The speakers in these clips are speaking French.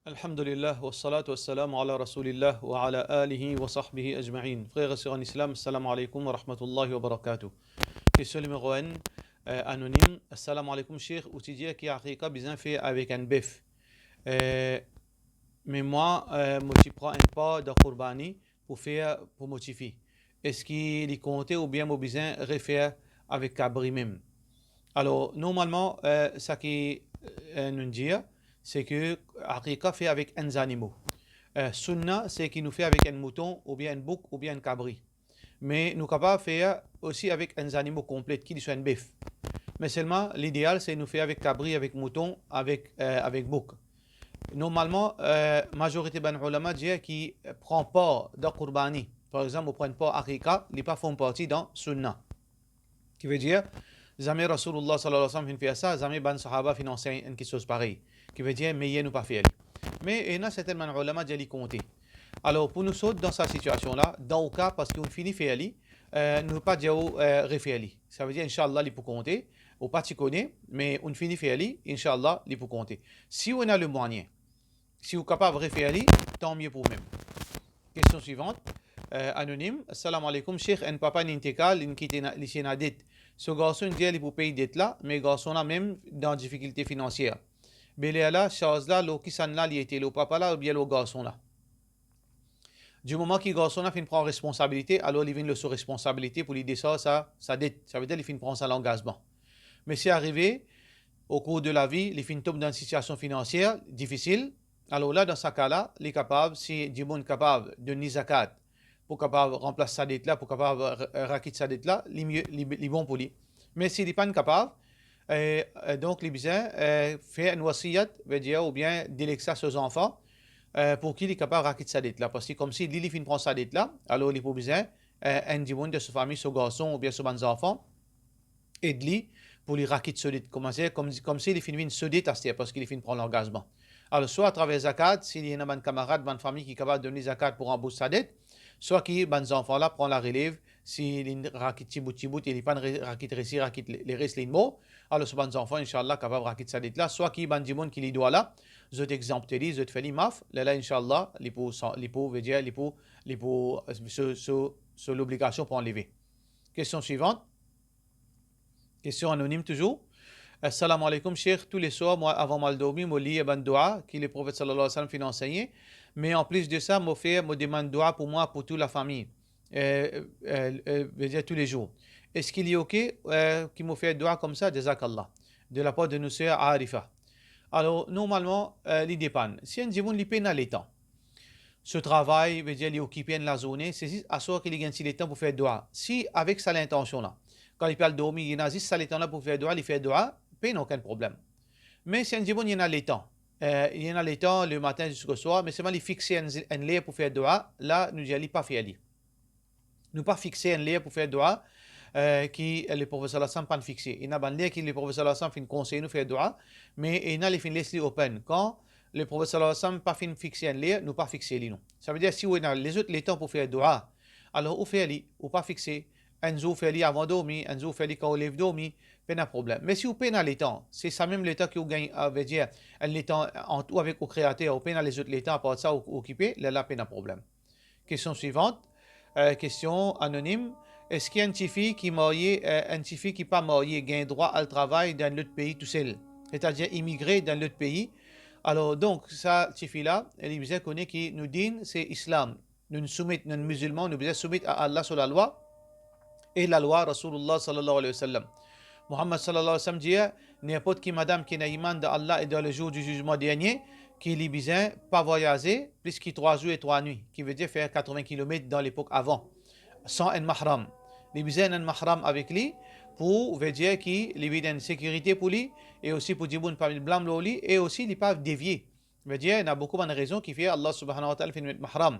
Alhamdulillah, wa salatu wa salam ala rasulillah wa ala alihi wa sahbihi ajma'in. Frères et sœurs en islam, assalamu alaikum wa rahmatullahi wa barakatuh. Question numéro 1, anonyme. Assalamu alaikum, cheikh. Outil qui a aqiqa bien fait avec un bœuf. Mais moi, je prends un pas de qurbani pour faire, pour motiver. Est-ce qu'il est compté ou bien mon besoin refaire avec cabri même? Alors, normalement, ça qui nous dit, c'est que Aqiqa fait avec un animal. Sunna, c'est qu'il nous fait avec un mouton, ou bien un bouc, ou bien un cabri. Mais nous sommes capables de faire aussi avec un animal complet, qui soit un bœuf. Mais seulement, l'idéal, c'est nous faire avec cabri, avec mouton, avec bouc. Normalement, majorité des ulama dit qui prend pas de qurbani. Par exemple, on prend pas Aqiqa, ils ne font pas partie dans Sunna. Qui veut dire, jamais Rasulullah sallallahu alayhi wa sallam fait ça, jamais ban sahaba financé une chose pareille. Qui veut dire, mais il nous pas fait. Mais il y a certainement ulama qui ont compté. Alors, pour nous autres, dans cette situation-là, dans le cas, parce qu'on finit fait aller, nous pas dire refaire. Ça veut dire, Inch'Allah, il peut compter, ou pas tu connais, mais on finit fait aller, Inch'Allah, il peut compter. Si on a le moyen, si vous êtes capable de refaire aller, tant mieux pour vous-même. Question suivante. Anonyme. Assalamu alaikum. Cheikh, un papa n'intécal, une qui est dette. Ce garçon dit qu'il peut payer dette là, mais garçon là même dans difficulté financière. Belé là, chose là, l'eau qui s'en là, il était le papa là ou bien le garçon là. Du moment que le garçon là fin prendre responsabilité, alors il vient le sous responsabilité pour lui descendre sa dette. Ça veut dire qu'il fin prendre ça l'engagement. Mais c'est arrivé au cours de la vie, il fin tombe dans une situation financière difficile. Alors là, dans ce cas-là, il est capable, si du monde capable de donner zakat, pour capable remplacer sa dette là, pour capable raquer sa dette là, il bon pour lui. Mais s'il n'est pas capable, donc les besoin faire une wasiyat, veut dire, ou bien déléguer ça aux enfants, pour qu'il est capable de raquer sa dette là. Parce que comme si Lili fin prend sa dette là, alors il a besoin un du monde de sa famille, son garçon ou bien son enfant, et de lui pour lui raquer sa dette. Comme si il finit une dette à parce qu'il finit prendre l'engagement. Alors, soit à travers zakat, s'il y a un camarade, une famille qui est capable de donner zakat pour rembourser sa dette, soit qui, les enfants là, prend la relève, s'il y a une rakit tibout, il n'y a pas de rakit récit, rakit les restes, les mots, alors, ce les enfants, Inch'Allah, capable de rakit sa dette là, soit qui, du monde qui les doit là, je t'exempterie, je te fais l'imaf, là, Inch'Allah, les pour, veut dire, les pour, sur l'obligation pour enlever. Question suivante. Question anonyme toujours. Assalamu alaikum, Cheikh. Tous les soirs, moi, avant mal dormir, je lis un dua que le prophète sallallahu alayhi wa sallam fait enseigner. Mais en plus de ça, je demande dua pour moi, pour toute la famille. Dire tous les jours. Est-ce qu'il est OK qu'il me fait dua comme ça, jazakallah, de la part de nos sœurs Arifa? Alors, normalement, il dépend. Si un dimanche, il peine à l'étang. Ce travail, veut dire, il est occupé dans la journée, c'est à soi qu'il y a le temps pour faire dua. Si, avec ça l'intention-là, quand il parle de dormir, il y a juste ça le temps-là pour faire dua, il fait dua, pas aucun problème. Mais si un dimanche, il y en a le temps. Il y en a le temps le matin jusqu'au soir, mais seulement il fixe un lieu pour faire dua, là, nous n'allons pas faire. Nous pas fixer un lieu pour faire dua qui le professeur Hassan pas fixé. Il y a un lieu qui le professeur Hassan fait conseiller nous faire dua, mais il y a les fin laisser open. Quand le professeur Hassan pas fin fixer un lieu, nous pas fixer les nous. Ça veut dire si on a les autres les temps pour faire dua, alors on fait les ou pas fixer. Un jour fait avant dormir, un jour fait quand on lève dormir, pas de problème. Mais si vous payez les temps, c'est ça même l'état que vous gagnez, veut dire, les temps en tout avec le créateur, vous payez les autres les temps, à part ça, occupé, là, pas de problème. Question suivante, question anonyme. Est-ce qu'il y a un fille qui marié, un fille qui pas marié, gagne droit à le travail dans l'autre pays tout seul, c'est-à-dire immigrer dans l'autre pays? Alors, donc, ça, fille-là, elle disait qu'on est qui nous dit, c'est islam. Nous nous soumettons, nous musulmans, nous devons soumettre à Allah sur la loi. Et la loi Rasulullah sallallahu alayhi wa sallam. Muhammad sallallahu alayhi wa sallam dit n'importe qui madame qui n'a iman d'Allah et dans le jour du jugement dernier, qui est besoin pas voyager plus que 3 jours et 3 nuits, qui veut dire faire 80 km dans l'époque avant, sans un mahram. Il besoin d'un mahram avec lui pour veut dire qu'il a une sécurité pour lui et aussi pour dire bon pas de blâme pour lui et aussi il pas dévier. Veut dire il y a beaucoup de raisons qui fait Allah subhanahu wa ta'ala fait mettre mahram.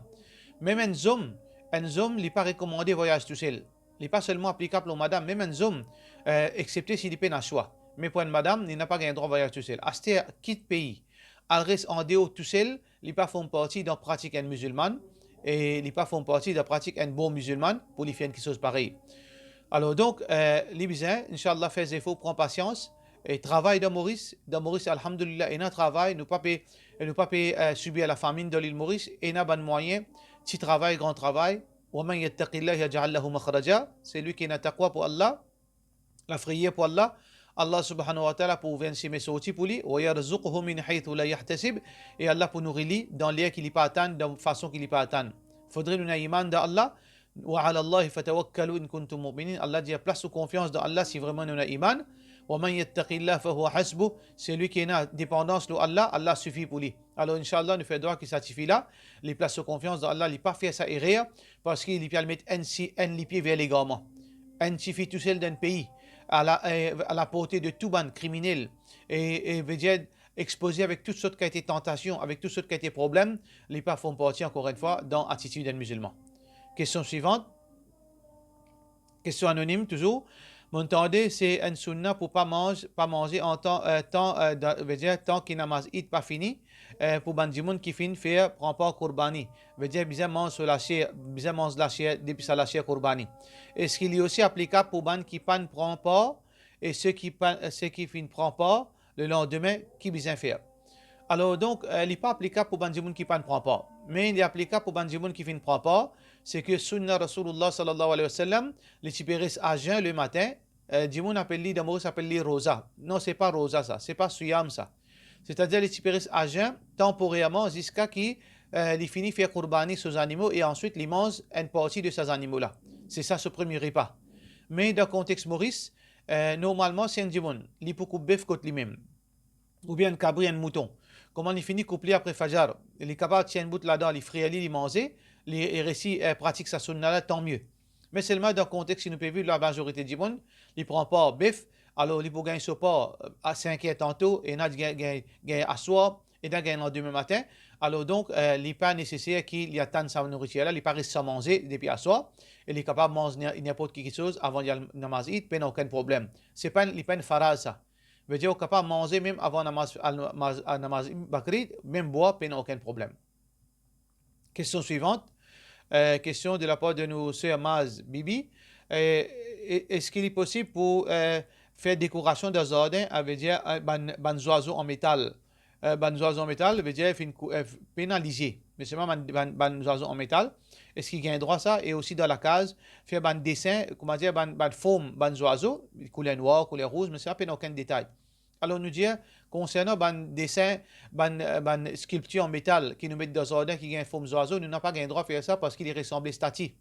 Même un homme, il n'est pas recommandé voyage tout seul. Il n'est pas seulement applicable aux madame, même un homme, excepté s'il est un choix. Mais pour une madame, il n'a pas un droit de voyage tout seul. Acheter quitte pays, elle reste en dehors tout seul, il n'est pas font partie de la pratique un musulman, et il n'est pas font partie de la pratique un bon musulman pour lui faire quelque chose pareil. Alors donc, les besoins, Inch'Allah, faites effort, prends patience, et travail dans Maurice, alhamdulillah, et un travail, nous pas subir la famine de l'île Maurice, et n'a ban moyen, petit travail, grand travail, وَمَنْ يَتَّقِ اللَّهَ يَجْعَلْ لَهُ مَخْرَجًا, c'est lui qui n'a taqwa pour Allah, la prière pour Allah, Allah subhanahu wa ta'ala pour venir mes sorties pour lui, وَيَرْزُقْهُ مِنْ حَيْثُ لَا يَحْتَسِبْ, et Allah pour nourrir lui dans l'air qu'il n'y pas atteindre, de façon qu'il n'y pas atteindre. Faudrait nous iman dans Allah, وَعَلَى اللَّهِ فَتَوَكَّلُوا إِن كُنتُم مُؤْمِنِينَ. Allah dit place ou confiance dans Allah si vraiment nous avons iman. وَمَنْ يَتَّقِ اللَّهَ فَهُوَ حَسْبُهُ, c'est lui qui a dépendance de Allah, Allah suffit pour lui. Alors Inch'Allah, nous faisons droit qui satisfait là, les places de confiance dans Allah, il pas fait ça erreur, parce qu'il peut mettre un pied vers l'égarement. Un suffit tout seul d'un pays, à la portée de tout ban criminel, et veut dire exposé avec toutes sortes de tentations, avec toutes sortes de problèmes, les pas font partie encore une fois dans l'attitude d'un musulman. Question suivante. Question anonyme toujours. M'entendez, c'est un sunna pour pas manger en tant qu'il namaz it pas fini, pour bandimoun qui finit faire prend pas qurbani. Veut dire bien mange la chair depuis ça la chair qurbani. Est-ce qu'il est aussi applicable pour band qui ne prend pas et ceux qui ne prend pas le lendemain qui bien faire? Alors donc, il n'est pas applicable pour bandimoun qui ne prend pas, mais il est applicable pour bandimoun qui ne prend pas. C'est que sunna Rasulullah sallallahu alayhi wa sallam, les tibéris à jeun le matin, dimoun appelle li d'amour s'appelle li rosa. Non, c'est pas rosa ça, c'est pas suyam ça. C'est-à-dire les tibéris à jeun temporairement jusqu'à qui il finit faire qurbani sur les animaux et ensuite il mange une partie de ces animaux-là. C'est ça ce premier repas. Mais dans le contexte Maurice, normalement c'est un dimoun, il peut couper contre lui-même. Ou bien un cabri, un mouton. Comment il finit couplé après Fajar, il est capable de tenir une bout là-dedans, il frit, il manger, les récits pratiquent sa sunna là, tant mieux. Mais seulement dans le contexte, si nous pouvons la majorité du monde, il ne prend pas bœuf, alors il peut gagner ce pas à 5 heures tantôt, et il a gagné à soir, et il a gagné le demain matin. Alors donc, il n'est pas nécessaire qu'il attende sa nourriture là, il n'est pas resté sans manger depuis à soir, il est capable de manger n'importe quelque chose avant de namaz it, il n'a aucun problème. Ce n'est pas une pharal ça. Veut dire capable de manger même avant namaz bakri, même boire, il n'a aucun problème. Question suivante. Question de la part de nos sœurs Maz Bibi. Est-ce qu'il est possible pour faire décoration de jardin avec dire ban oiseaux en métal? Ban oiseaux en métal veut dire pénaliser. Mais seulement ban oiseaux en métal. Est-ce qu'il gagne droit à ça? Et aussi dans la case, faire ban dessin, comment dire, ban forme, ban oiseaux, couleur noire, couleur rouge, mais ça n'a aucun détail. Alors nous dire, concernant ban dessin, ban sculpture en métal qui nous met dans un jardin qui gagne forme d'oiseau, nous n'avons pas gagné droit à faire ça parce qu'il est ressemblé statue.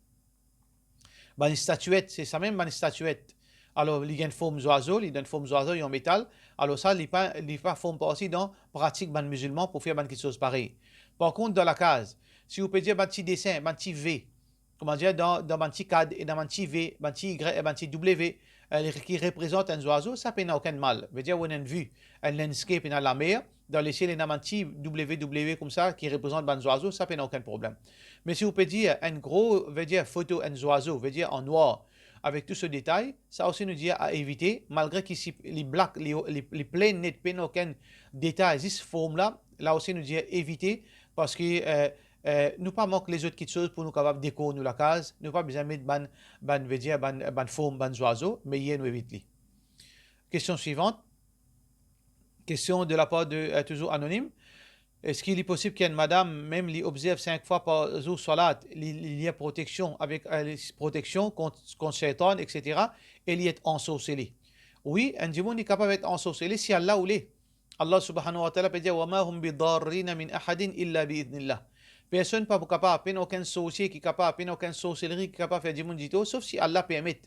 Ban statuette, c'est ça même ban statuette. Alors il gagne forme d'oiseau, il donne forme d'oiseau en métal. Alors ça, il pas forme pas aussi dans pratique ban musulman pour faire ban quelque chose pareil. Par contre, dans la case, si vous pouvez dire ban petit dessin, ban petit V, comment dire, dans ban petit cadre et dans ban petit V, ban petit Y et ban petit W, qui représente un oiseau, ça n'a aucun mal. Veut dire, on a une vue, un landscape dans la mer, dans les ciels, il y a un petit WW comme ça, qui représente un oiseau, ça n'a aucun problème. Mais si vous pouvez dire un gros, veut dire photo, un oiseau, veut dire en noir, avec tout ce détail, ça aussi nous dit à éviter, malgré que les blacks, les pleins nets, pas aucun détail, cette forme-là, là aussi nous dit à éviter, parce que nous pas manquer les autres petites choses pour nous capables décorer nous la case, nous pas besoin de mettre ban forme, ban oiseau, mais hier nous éviter. Question suivante. Question de la part de toujours anonyme. Est-ce qu'il est possible qu'une madame, même lui observe 5 fois par jour salat, il y a protection protection contre Shaitan, etc. et il est ensorcelé? Oui, un démon est capable d'être ensorcelé si Allah voulait. Allah subhanahu wa ta'ala peut dire وَمَا هُمْ بِضَارِّينَ مِنْ أَحَدٍ إِلَّا بِإِذْنِ اللَّهِ. Personne pas capable, pas aucun sorcier qui est capable, pas aucun sorcellerie qui est capable de faire du monde dito, sauf si Allah permet.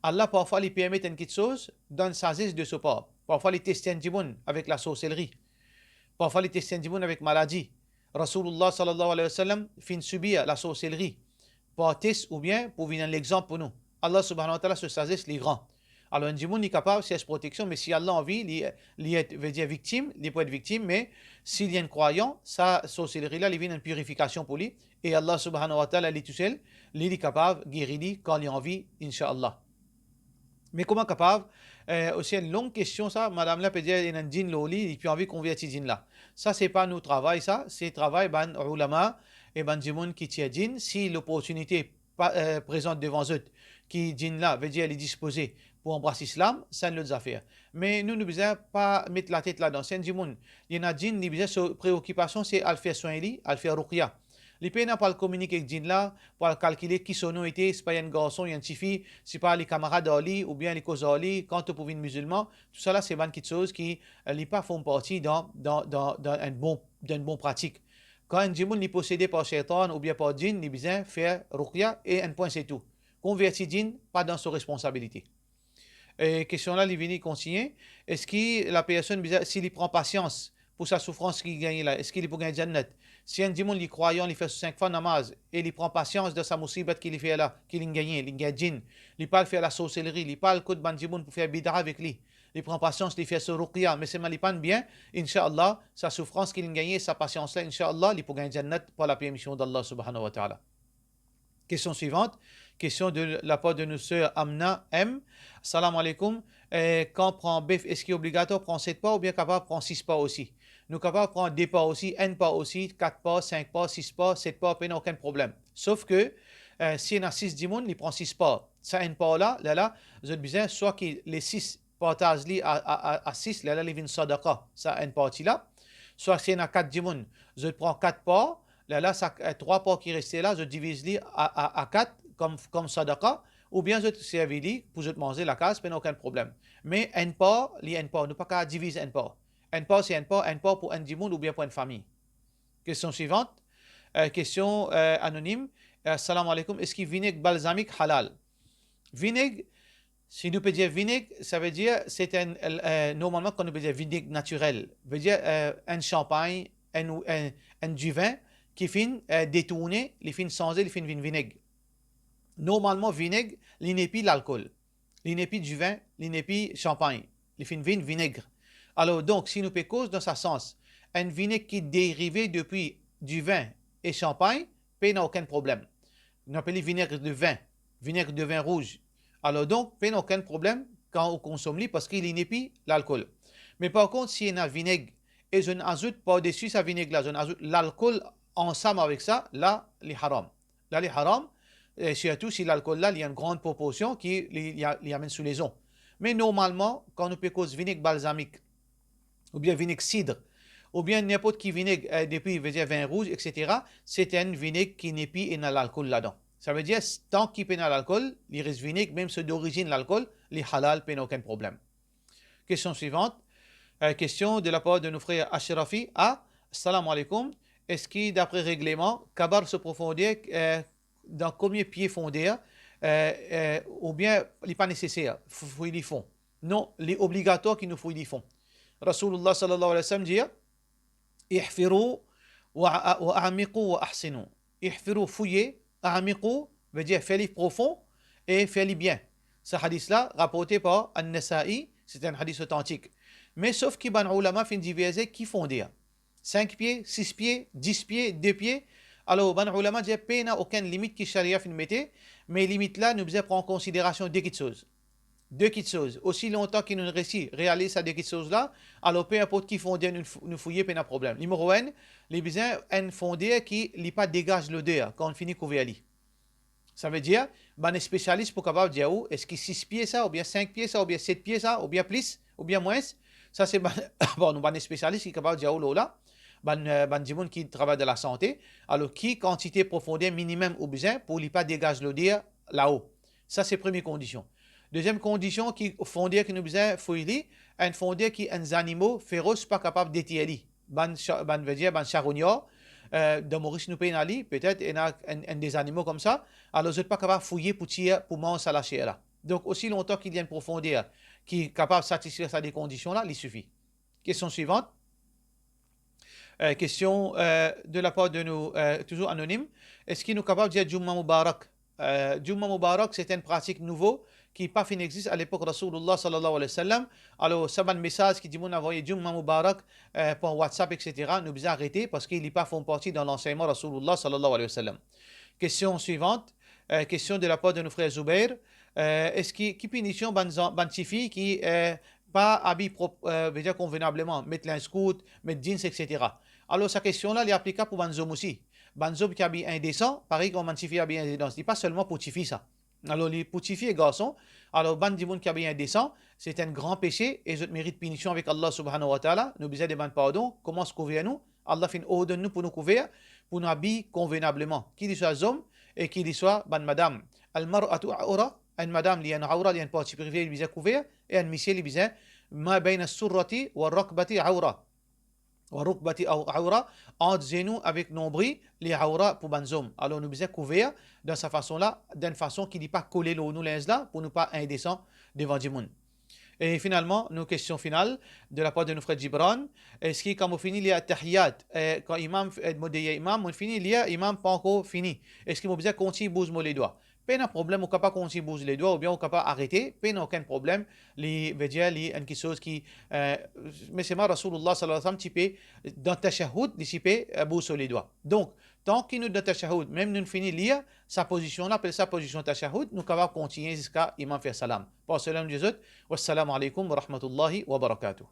Allah parfois lui permet une petite chose dans sa sagesse de ce part. Parfois il teste un démon avec la sorcellerie. Parfois il teste un démon avec maladie. Rasulullah sallallahu alayhi wa sallam fin subir la sorcellerie par test ou bien pour venir l'exemple pour nous. Allah subhanahu wa ta'ala se sagesse les grands. Alors un démon est capable, c'est sa protection, mais si Allah a envie, il veut dire victime, il peut être victime, mais s'il y a un croyant, sa sorcellerie-là, il vient une purification pour lui, et Allah subhanahu wa ta'ala, il est tout seul, il est capable de guérir quand il a envie, incha'Allah. Mais comment capable? Aussi une longue question ça, madame là peut dire il y a un djinn loli, il peut envie de convertir djinn là. Ça c'est pas notre travail ça, c'est travail ban ulama et ban djinn qui tient djinn si l'opportunité présente devant eux qui djinn là veut dire il est disposé pour embrasser l'islam, ça ne l'autre affaire. Mais nous ne besoin pas mettre la tête là-dedans. C'est un djinn. Il y en a djinn, il besoin de préoccupation, c'est à faire soin, à faire ruqya. Les pays n'a pas le communiquer avec djinn là, pour calculer qui son nom était, c'est pas un garçon, une fille, c'est pas les camarades d'Ali ou bien les causes d'Ali, quand tu une musulman, tout ça là, c'est une petite chose qui n'est pas font partie dans une bonne pratique. Quand un djinn est possédé par shaitan ou bien par djinn, il besoin faire ruqya et un point c'est tout. Convertir djinn, pas dans ses responsabilités. Et question là, il vient continuer. Est-ce que la personne, s'il prend patience pour sa souffrance qu'il gagne là, est-ce qu'il peut gagner Jannat? Si un dimanche, il croyant, il fait 5 fois namaz, et il prend patience de sa musibat qu'il fait là, qu'il gagne, il gagne djinn, il parle faire la sorcellerie, il parle coup de bandimoun pour faire bidra avec lui, il prend patience, il fait ce ruqya, mais c'est mal, il pas bien, Inch'Allah, sa souffrance qu'il gagne, sa patience là, Inch'Allah, il peut gagner Jannat pour la permission d'Allah subhanahu wa ta'ala. Question suivante, question de la part de nos sœurs Amna M. Salam alaikum. Quand on prend bif, est-ce qu'il est obligatoire de prendre 7 pas ou bien capable de prendre 6 pas aussi? Nous sommes capables de prendre 2 pas aussi, N pas aussi, 4 pas, 5 pas, 6 pas, 7 pas, il n'y a aucun problème. Sauf que si on a 6 dimoun, il prend 6 pas. Ça, N pas là, vous avez besoin soit que les 6 partages à 6, là, il vient sadaqa, ça, N pas là. Soit si on a 4 dimoun, je prends 4 pas. Là, ça, 3 pas qui restent là, je divise les à 4 comme sadaqa, ou bien je servis pour je manger la case, mais aucun problème. Mais un pas, nous ne pas qu'à diviser un pas. Un pas, c'est un pas pour un dimoun ou bien pour une famille. Question suivante. Question anonyme. Salam alaikum. Est-ce que vinaigre balsamique halal? Vinaigre, si nous peut dire vinaigre, ça veut dire, c'est normalement, quand nous peut dire vinaigre naturel, veut dire un champagne, un du vin, qui finit détourné, les finit changé, les finit vinaigre. Normalement, vinaigre, l'inépi l'alcool. L'inépi du vin, l'inépi champagne. Les finit vinaigre. Alors, donc, si nous peut cause dans ce sens, un vinaigre qui est dérivé depuis du vin et champagne, n'a aucun problème. On appelle vinaigre de vin rouge. Alors, donc, n'a aucun problème quand on consomme parce qu'il inépie l'alcool. Mais par contre, si on a vinaigre et je n'ajoute pas dessus sa vinaigre là, je n'ajoute l'alcool ensemble avec ça, là, les haram. Là, les haram, surtout si l'alcool là, il y a une grande proportion qui l'y amène sous les ondes. Mais normalement, quand nous prenons vinaigre balsamique, ou bien vinaigre cidre, ou bien n'importe qui vinaigre depuis vin rouge, etc., c'est un vinaigre qui n'est pas et a l'alcool là-dedans. Ça veut dire, tant qu'il y a l'alcool, il reste vinaigre, même ceux d'origine l'alcool, les halal, il n'y a aucun problème. Question suivante. Question de la part de nos frères Ashrafi. Salam alaikum. Est-ce que, d'après règlement, Kabar se profondait dans combien de pieds fondés ou bien il n'est pas nécessaire, fouiller les fonds? Non, il est obligatoire qu'il nous fouille les fonds. Rasulullah sallallahu alayhi wa sallam dit ihfiru wa a'miqu wa ahsinu. Ihfiru, fouiller, a'miqu veut dire faire les profond et faire les bien. Ce hadith-là, rapporté par An-Nasa'i, c'est un hadith authentique. Mais sauf qu'il y a des ulama qui divisé qui font dire 5 pieds, 6 pieds, 10 pieds, 2 pieds. Alors, les ulama disent qu'il n'y a aucune limite qui charia fin mette, mais limite là, nous devons prendre en considération deux petites choses. Deux petites choses. Aussi longtemps qu'il nous réalise ces deux petites choses-là, alors peu importe qui font dire, nous fouiller, pas de problème. Numéro 1, les besoins un fondé qui ne pas dégage l'odeur quand on finit couvrir. Ça veut dire, les spécialistes pour capable dire est-ce que 6 pieds ça, ou bien 5 pieds ça, ou bien 7 pieds ça, ou bien plus, ou bien moins. Ça, c'est bon, les spécialistes qui sont capables de dire là. Gens qui travaillent dans la santé, alors qui quantité profondeur minimum ou besoin pour ne pas dégager l'odeur là-haut. Ça, c'est la première condition. Deuxième condition, qui fondeur qui nous besoin fouiller, un fondeur qui est un animal féroce pas capable d'étirer. Veut dire, charognard, de Maurice nous pénali, peut-être, il y a un des animaux comme ça, alors vous n'êtes pas capable de fouiller pour tirer, pour manger à la chair là. Donc, aussi longtemps qu'il y a une profondeur qui est capable de satisfaire ces conditions-là, il suffit. Question suivante. Question de la part de nous, toujours anonyme. Est-ce qu'il nous est capable de dire Jumma Mubarak? Jumma Mubarak, c'est une pratique nouvelle qui n'a pas fini d'exister à l'époque de Rasulullah sallallahu alayhi wa sallam. Alors, ça va un message qui dit qu'on a envoyé Jumma Mubarak par WhatsApp, etc. Nous devons arrêter parce qu'il n'est pas fait partie dans l'enseignement de Rasulullah sallallahu alayhi wa sallam. Question suivante. Question de la part de nos frères Zubair. Est-ce qu'il y a punition bantifi qui pas habillé veut dire convenablement, mettre un scout, mettre jeans, etc. Alors, sa question-là, elle est applicable pour Banzom aussi. Banzom qui habille indécent, pareil comme Bantifi habille indécent. Ce n'est pas seulement pour Tifi ça. Alors, les petits filles et garçons, alors, ban di moun qui a bien indécent, c'est un grand péché et je mérite punition avec Allah subhanahu wa ta'ala. Nous besoin de ban pardon. Comment se couvrir nous? Allah fin ordonne nous pour nous couvrir, pour nous habiller convenablement. Qu'il soit homme et qu'il soit ban madame. Al-mar'atu aura, une madame li une aura, li une partie privée, li besoin couvrir, et un monsieur li besoin ma bayna as-surrati wa ar-raqbati aura. Warukbati aura, entre genoux avec nombril, les aura pour banzom. Alors nous besoin couvrir de sa façon-là, d'une façon qui n'est pas collée nous là pour ne pas indécent devant du monde. Et finalement, nos questions finales de la part de nos frères Gibran. Est-ce que quand on finit les tahiyat, quand imam imam, on finit les imam pas encore fini. Est-ce qu'il faut besoin continuer bouger les doigts? Pas de problème, on ne peut pas continuer bouger les doigts ou bien on ne peut pas arrêter. Pas aucun problème. Les veut les quelque chose qui mais c'est ma Rasulullah sallallahu alayhi wa sallam typé dans tashahhud, typé bouger les doigts. Donc tant qu'il nous dans tashahhud, même nous finit lire sa position là, appelle sa position tashahhud, nous capable continuer jusqu'à imam faire salam. Pour cela nous disons wassalamu alaikum wa rahmatullahi wa barakatuh.